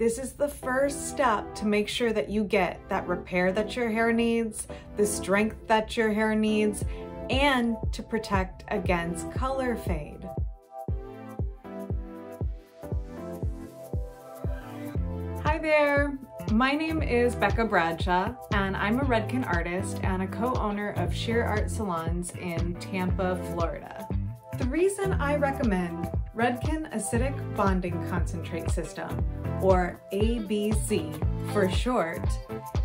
This is the first step to make sure that you get that repair that your hair needs, the strength that your hair needs, and to protect against color fade. Hi there, my name is Becka Bradshaw, and I'm a Redken artist and a co-owner of Sheer Art Salons in Tampa, Florida. The reason I recommend Redken Acidic Bonding Concentrate System, or ABC for short,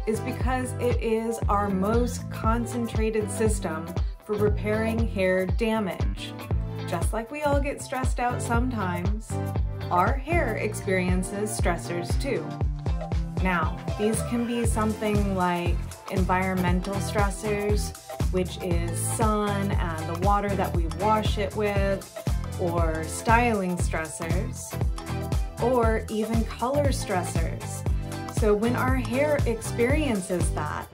is because it is our most concentrated system for repairing hair damage. Just like we all get stressed out sometimes, our hair experiences stressors too. Now, these can be something like environmental stressors, which is sun and the water that we wash it with, or styling stressors, or even color stressors. So when our hair experiences that,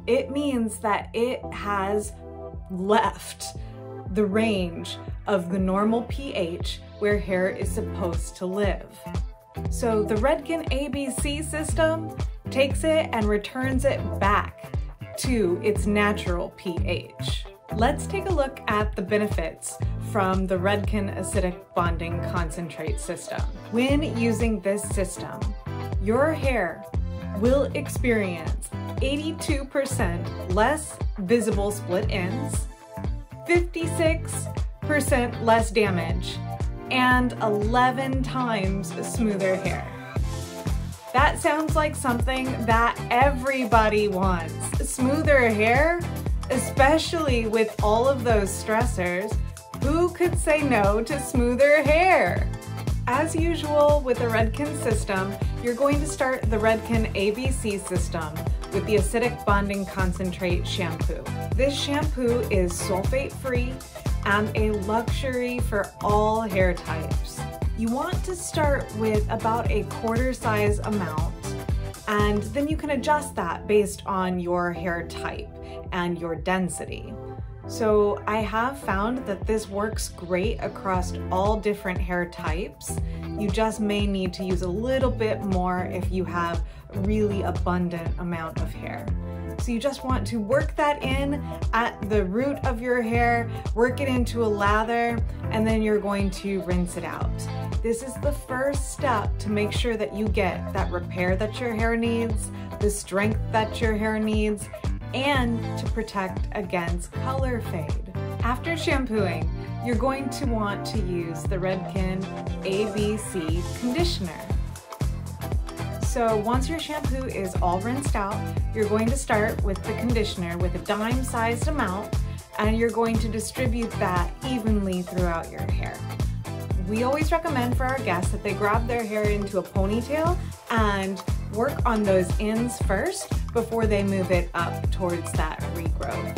it means that it has left the range of the normal pH where hair is supposed to live. So the Redken ABC system takes it and returns it back to its natural pH. Let's take a look at the benefits from the Redken Acidic Bonding Concentrate system. When using this system, your hair will experience 82% less visible split ends, 56% less damage, and 11 times smoother hair. That sounds like something that everybody wants. Smoother hair, especially with all of those stressors. Who could say no to smoother hair? As usual with the Redken system, you're going to start the Redken ABC system with the Acidic Bonding Concentrate shampoo. This shampoo is sulfate-free and a luxury for all hair types. You want to start with about a quarter size amount, and then you can adjust that based on your hair type and your density. So I have found that this works great across all different hair types. You just may need to use a little bit more if you have a really abundant amount of hair. So you just want to work that in at the root of your hair, work it into a lather, and then you're going to rinse it out. This is the first step to make sure that you get that repair that your hair needs, the strength that your hair needs, and to protect against color fade. After shampooing, you're going to want to use the Redken ABC conditioner. So once your shampoo is all rinsed out, you're going to start with the conditioner with a dime-sized amount, and you're going to distribute that evenly throughout your hair. We always recommend for our guests that they grab their hair into a ponytail and work on those ends first before they move it up towards that regrowth.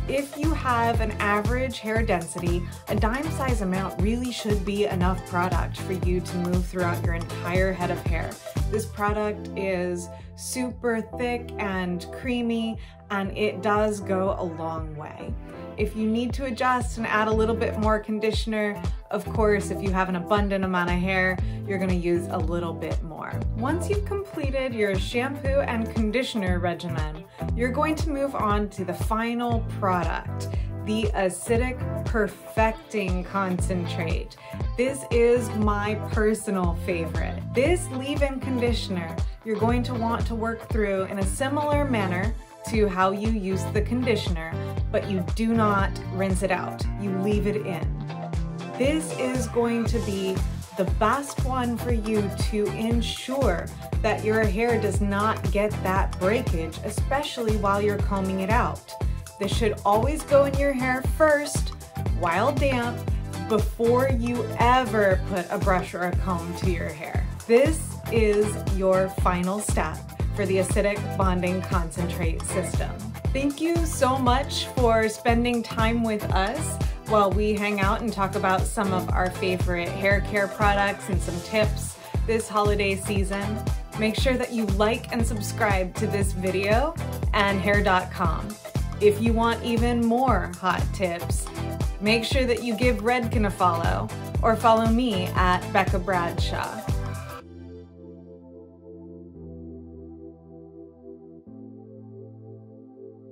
If you have an average hair density, a dime-size amount really should be enough product for you to move throughout your entire head of hair. This product is super thick and creamy, and it does go a long way. If you need to adjust and add a little bit more conditioner, of course, if you have an abundant amount of hair, you're gonna use a little bit more. Once you've completed your shampoo and conditioner regimen, you're going to move on to the final product, the Acidic Perfecting Concentrate. This is my personal favorite. This leave-in conditioner, you're going to want to work through in a similar manner to how you use the conditioner, but you do not rinse it out. You leave it in. This is going to be the best one for you to ensure that your hair does not get that breakage, especially while you're combing it out. This should always go in your hair first, while damp, before you ever put a brush or a comb to your hair. This is your final step for the Acidic Bonding Concentrate system. Thank you so much for spending time with us while we hang out and talk about some of our favorite hair care products and some tips this holiday season. Make sure that you like and subscribe to this video and Hair.com. If you want even more hot tips, make sure that you give Redken a follow or follow me at Becka Bradshaw.